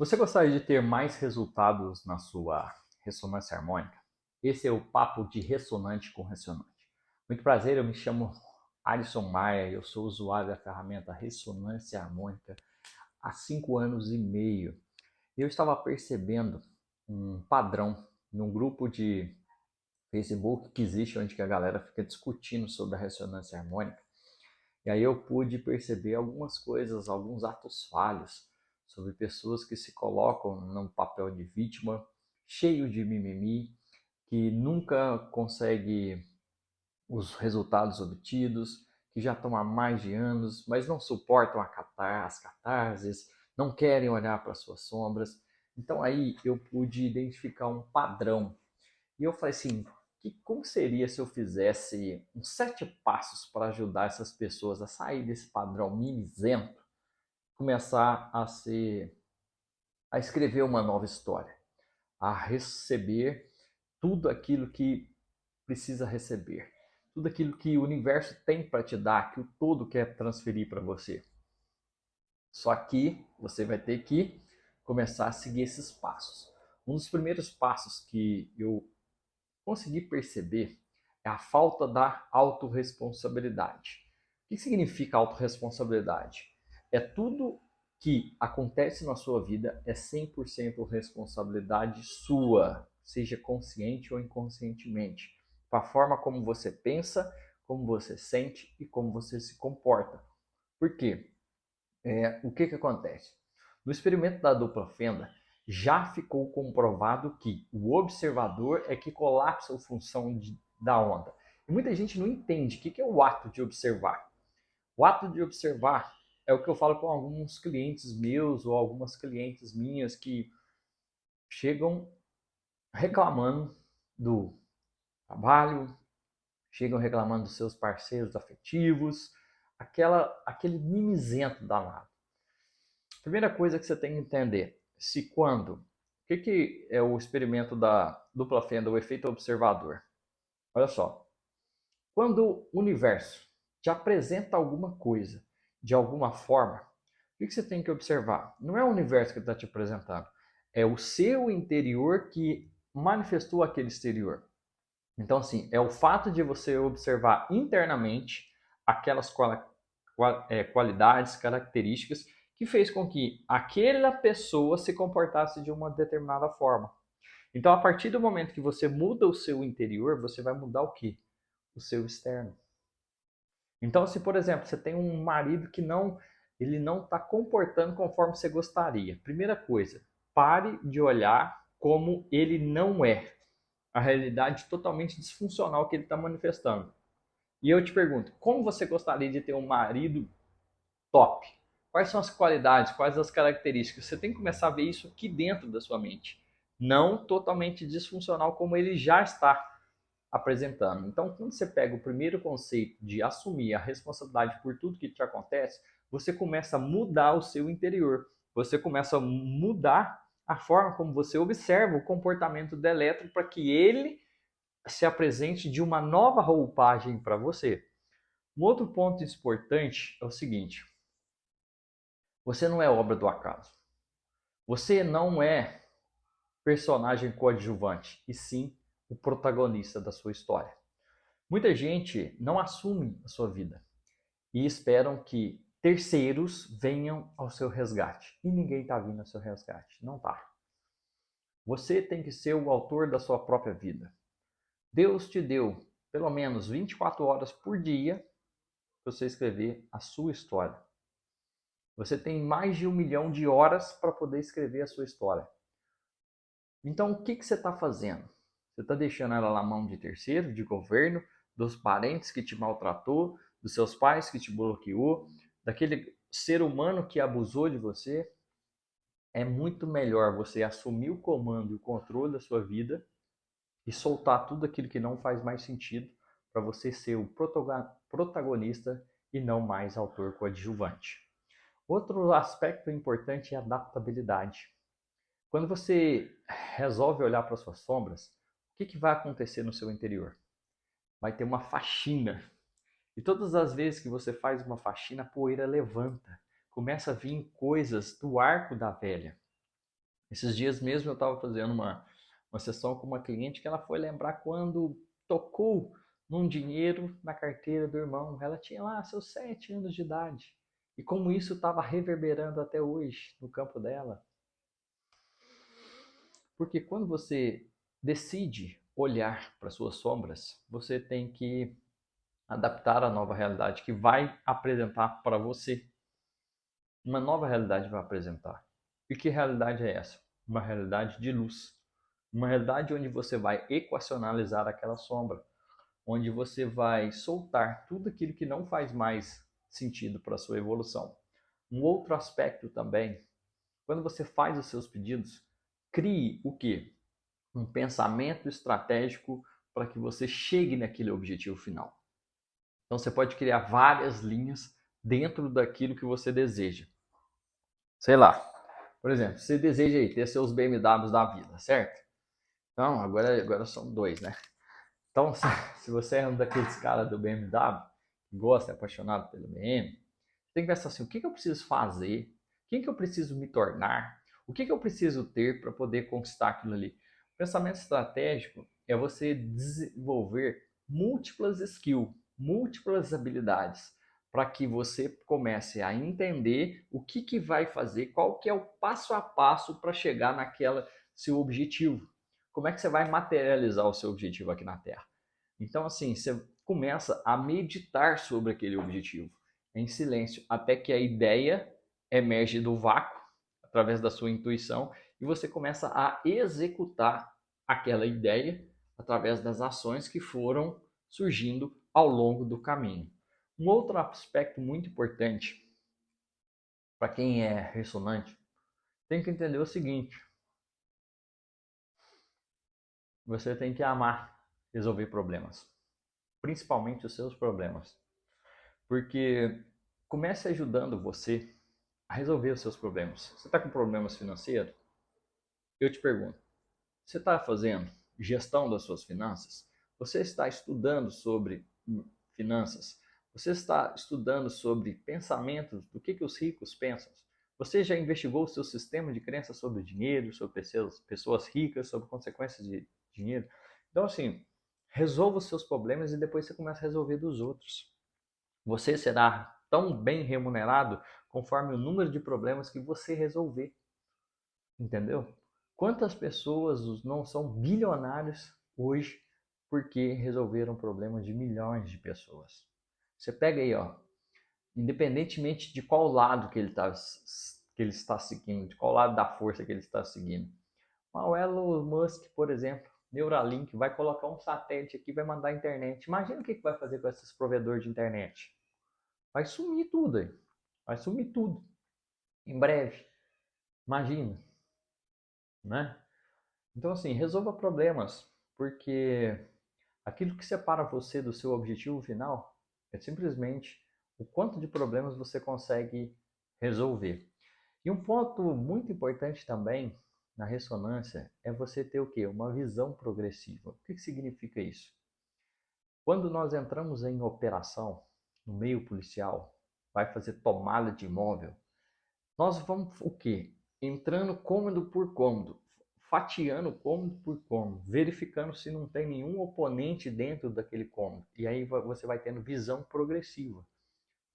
Você gostaria de ter mais resultados na sua ressonância harmônica? Esse é o papo de ressonante com ressonante. Muito prazer, eu me chamo Alisson Maia, eu sou usuário da ferramenta Ressonância Harmônica há 5 anos e meio. Eu estava percebendo um padrão num grupo de Facebook que existe, onde que a galera fica discutindo sobre a ressonância harmônica. E aí eu pude perceber algumas coisas, alguns atos falhos sobre pessoas que se colocam num papel de vítima, cheio de mimimi, que nunca consegue os resultados obtidos, que já estão há mais de anos, mas não suportam as catarses, não querem olhar para suas sombras. Então aí eu pude identificar um padrão e eu falei assim, como seria se eu fizesse uns 7 passos para ajudar essas pessoas a sair desse padrão mimizento, começar a escrever uma nova história, a receber tudo aquilo que precisa receber, tudo aquilo que o universo tem para te dar, que o todo quer transferir para você. Só que você vai ter que começar a seguir esses passos. Um dos primeiros passos que eu consegui perceber é a falta da autorresponsabilidade. O que significa autorresponsabilidade? É tudo que acontece na sua vida é 100% responsabilidade sua, seja consciente ou inconscientemente, com a forma como você pensa, como você sente e como você se comporta. Por quê? O que acontece? No experimento da dupla fenda, já ficou comprovado que o observador é que colapsa a função da onda. E muita gente não entende o que é o ato de observar. O ato de observar é o que eu falo com alguns clientes meus ou algumas clientes minhas que chegam reclamando do trabalho, chegam reclamando dos seus parceiros afetivos, aquele mimizento danado. Primeira coisa que você tem que entender, se quando, o que é o experimento da dupla fenda, o efeito observador? Olha só, quando o universo te apresenta alguma coisa de alguma forma, o que você tem que observar? Não é o universo que está te apresentando, é o seu interior que manifestou aquele exterior. Então, assim, é o fato de você observar internamente aquelas qualidades, características que fez com que aquela pessoa se comportasse de uma determinada forma. Então, a partir do momento que você muda o seu interior, você vai mudar o quê? O seu externo. Então, se por exemplo, você tem um marido que ele não está comportando conforme você gostaria. Primeira coisa, pare de olhar como ele não é. A realidade totalmente disfuncional que ele está manifestando. E eu te pergunto, como você gostaria de ter um marido top? Quais são as qualidades, quais as características? Você tem que começar a ver isso aqui dentro da sua mente. Não totalmente disfuncional como ele já está apresentando. Então, quando você pega o primeiro conceito de assumir a responsabilidade por tudo que te acontece, você começa a mudar o seu interior. Você começa a mudar a forma como você observa o comportamento do elétron para que ele se apresente de uma nova roupagem para você. Um outro ponto importante é o seguinte: você não é obra do acaso. Você não é personagem coadjuvante, e sim o protagonista da sua história. Muita gente não assume a sua vida e esperam que terceiros venham ao seu resgate. E ninguém está vindo ao seu resgate. Não está. Você tem que ser o autor da sua própria vida. Deus te deu pelo menos 24 horas por dia para você escrever a sua história. Você tem mais de 1 milhão de horas para poder escrever a sua história. Então, o que você está fazendo? Você está deixando ela na mão de terceiro, de governo, dos parentes que te maltratou, dos seus pais que te bloqueou, daquele ser humano que abusou de você? É muito melhor você assumir o comando e o controle da sua vida e soltar tudo aquilo que não faz mais sentido para você ser o protagonista e não mais autor coadjuvante. Outro aspecto importante é a adaptabilidade. Quando você resolve olhar para suas sombras, o que vai acontecer no seu interior? Vai ter uma faxina. E todas as vezes que você faz uma faxina, a poeira levanta. Começa a vir coisas do arco da velha. Esses dias mesmo eu estava fazendo uma sessão com uma cliente que ela foi lembrar quando tocou num dinheiro na carteira do irmão. Ela tinha lá seus 7 anos de idade. E como isso estava reverberando até hoje no campo dela. Porque quando você decide olhar para suas sombras, você tem que adaptar a nova realidade que vai apresentar para você. Uma nova realidade vai apresentar. E que realidade é essa? Uma realidade de luz. Uma realidade onde você vai equacionalizar aquela sombra, onde você vai soltar tudo aquilo que não faz mais sentido para a sua evolução. Um outro aspecto também, quando você faz os seus pedidos, crie o quê? Um pensamento estratégico para que você chegue naquele objetivo final. Então você pode criar várias linhas dentro daquilo que você deseja. Sei lá, por exemplo, você deseja aí ter seus BMWs da vida, certo? Então, agora são dois, né? Então, se você é um daqueles caras do BMW, que gosta, é apaixonado pelo BM, tem que pensar assim, o que eu preciso fazer? Quem que eu preciso me tornar? O que eu preciso ter para poder conquistar aquilo ali? O pensamento estratégico é você desenvolver múltiplas skills, múltiplas habilidades, para que você comece a entender o que vai fazer, qual que é o passo a passo para chegar naquela seu objetivo. Como é que você vai materializar o seu objetivo aqui na Terra? Então, assim, você começa a meditar sobre aquele objetivo em silêncio, até que a ideia emerge do vácuo, através da sua intuição, e você começa a executar aquela ideia através das ações que foram surgindo ao longo do caminho. Um outro aspecto muito importante para quem é ressonante tem que entender o seguinte: você tem que amar resolver problemas, principalmente os seus problemas, porque comece ajudando você a resolver os seus problemas. Você está com problemas financeiros? Eu te pergunto, você está fazendo gestão das suas finanças? Você está estudando sobre finanças? Você está estudando sobre pensamentos, do que os ricos pensam? Você já investigou o seu sistema de crença sobre dinheiro, sobre pessoas ricas, sobre consequências de dinheiro? Então, assim, resolva os seus problemas e depois você começa a resolver dos outros. Você será tão bem remunerado conforme o número de problemas que você resolver. Entendeu? Quantas pessoas não são bilionários hoje porque resolveram problemas de milhões de pessoas? Você pega aí, ó, independentemente de qual lado que ele está seguindo, de qual lado da força que ele está seguindo. O Elon Musk, por exemplo, Neuralink, vai colocar um satélite aqui, vai mandar a internet. Imagina o que vai fazer com esses provedores de internet. Vai sumir tudo aí. Vai sumir tudo. Em breve. Imagina, né? Então, assim, resolva problemas, porque aquilo que separa você do seu objetivo final é simplesmente o quanto de problemas você consegue resolver. E um ponto muito importante também na ressonância é você ter o quê? Uma visão progressiva. O que significa isso? Quando nós entramos em operação no meio policial, vai fazer tomada de imóvel, nós vamos o quê? Entrando cômodo por cômodo, fatiando cômodo por cômodo, verificando se não tem nenhum oponente dentro daquele cômodo. E aí você vai tendo visão progressiva.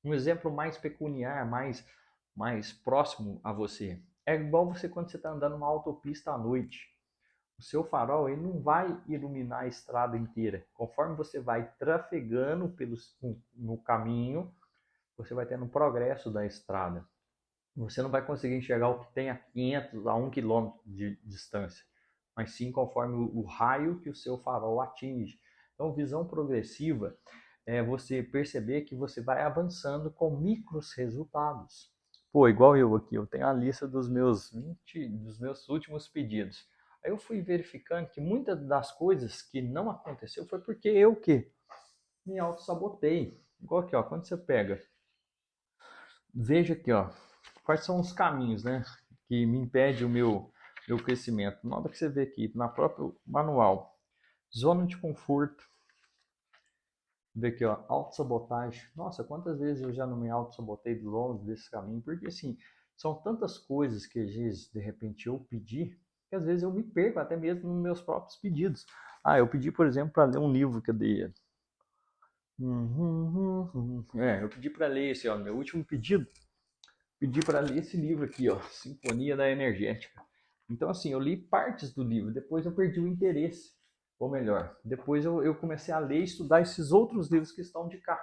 Um exemplo mais peculiar, mais próximo a você. É igual você quando você está andando numa autopista à noite. O seu farol ele não vai iluminar a estrada inteira. Conforme você vai trafegando no caminho, você vai tendo um progresso da estrada. Você não vai conseguir enxergar o que tem a 500 a 1 quilômetro de distância, mas sim conforme o raio que o seu farol atinge. Então, visão progressiva é você perceber que você vai avançando com micros resultados. Pô, igual eu aqui, eu tenho a lista dos meus últimos pedidos. Aí eu fui verificando que muitas das coisas que não aconteceu foi porque eu que me auto-sabotei. Igual aqui, ó, quando você pega, veja aqui, ó, quais são os caminhos, né, que me impede o meu crescimento. Na hora que você vê aqui, na próprio manual, zona de conforto, vê aqui, ó, autossabotagem. Nossa, quantas vezes eu já não me autossabotei longe desse caminho? Porque, assim, São tantas coisas que às vezes, de repente, eu pedi, que às vezes eu me perco até mesmo nos meus próprios pedidos. Eu pedi, por exemplo, para ler um livro, cadê? Eu pedi para ler esse, ó, meu último pedido, pedi para ler esse livro aqui, ó, Sinfonia da Energética. Então, assim, eu li partes do livro, depois eu perdi o interesse, ou melhor, depois eu comecei a ler e estudar esses outros livros que estão de cá,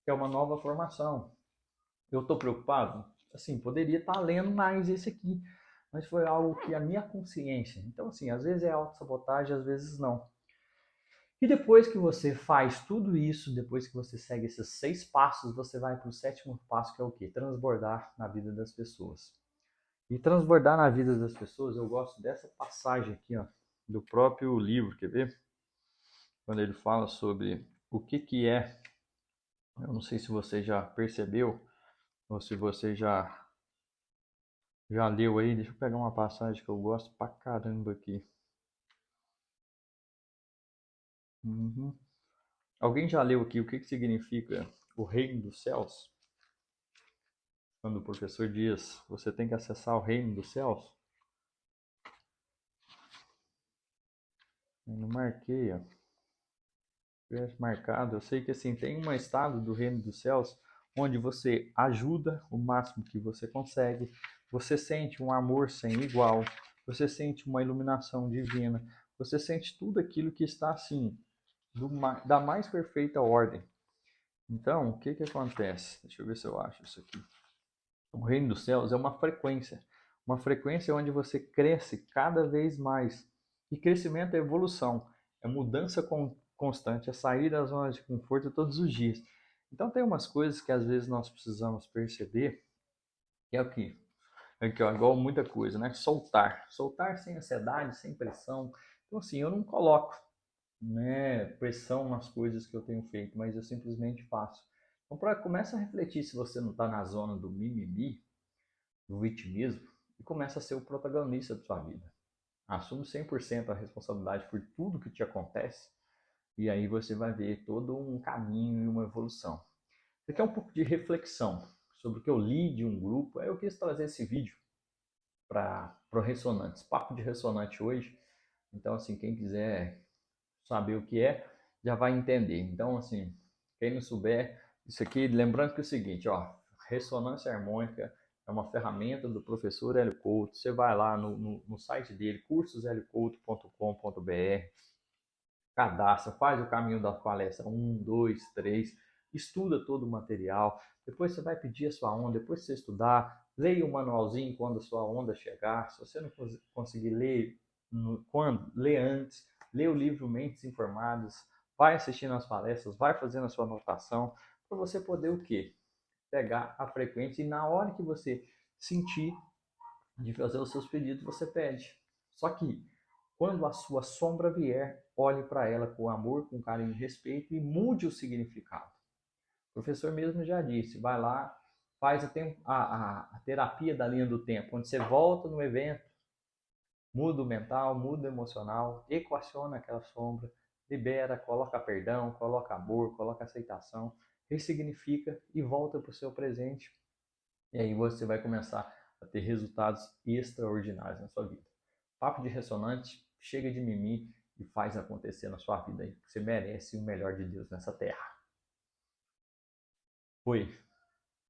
que é uma nova formação. Eu estou preocupado? Assim, poderia estar lendo mais esse aqui, mas foi algo que a minha consciência. Então, assim, às vezes é autossabotagem, às vezes não. E depois que você faz tudo isso, depois que você segue esses 6 passos, você vai para o 7º passo, que é o quê? Transbordar na vida das pessoas. E transbordar na vida das pessoas, eu gosto dessa passagem aqui, ó, do próprio livro, quer ver? Quando ele fala sobre o que é, eu não sei se você já percebeu, ou se você já leu aí, deixa eu pegar uma passagem que eu gosto pra caramba aqui. Alguém já leu aqui o que significa o reino dos céus? Quando o professor diz, você tem que acessar o reino dos céus. Eu não marquei, ó. Tivesse marcado. Eu sei que assim, tem um estado do reino dos céus onde você ajuda o máximo que você consegue, você sente um amor sem igual, você sente uma iluminação divina, você sente tudo aquilo que está assim, da mais perfeita ordem. Então, o que acontece? Deixa eu ver se eu acho isso aqui. O reino dos céus é uma frequência onde você cresce cada vez mais. E crescimento é evolução, é mudança constante, é sair da zona de conforto todos os dias. Então tem umas coisas que às vezes nós precisamos perceber, que é o que? Aqui, ó, igual muita coisa, né? Soltar sem ansiedade, sem pressão. Então assim, eu não coloco, né, pressão nas coisas que eu tenho feito, mas eu simplesmente faço. Então começa a refletir se você não está na zona do mimimi, do vitimismo, e começa a ser o protagonista da sua vida. Assume 100% a responsabilidade por tudo que te acontece, e aí você vai ver todo um caminho e uma evolução. Isso aqui é um pouco de reflexão sobre o que eu li de um grupo. Aí eu quis trazer esse vídeo para o Ressonantes, papo de ressonante hoje. Então, assim, quem quiser saber o que é, já vai entender. Então, assim, quem não souber, isso aqui, lembrando que é o seguinte, ó, ressonância harmônica é uma ferramenta do professor Hélio Couto. Você vai lá no site dele, cursoshelio.couto.com.br, cadastra, faz o caminho da palestra 1, 2, 3, estuda todo o material, depois você vai pedir a sua onda, depois você estudar, leia o manualzinho quando a sua onda chegar. Se você não conseguir ler quando, lê antes, lê o livro Mentes Informadas, vai assistindo as palestras, vai fazendo a sua anotação, para você poder o quê? Pegar a frequência e na hora que você sentir de fazer os seus pedidos, você pede. Só que quando a sua sombra vier, olhe para ela com amor, com carinho e respeito e mude o significado. O professor mesmo já disse, vai lá, faz a terapia da linha do tempo, onde você volta no evento, muda o mental, muda o emocional, equaciona aquela sombra, libera, coloca perdão, coloca amor, coloca aceitação, ressignifica e volta para o seu presente. E aí você vai começar a ter resultados extraordinários na sua vida. Papo de ressonante, chega de mimimi e faz acontecer na sua vida aí. Você merece o melhor de Deus nessa terra. Foi.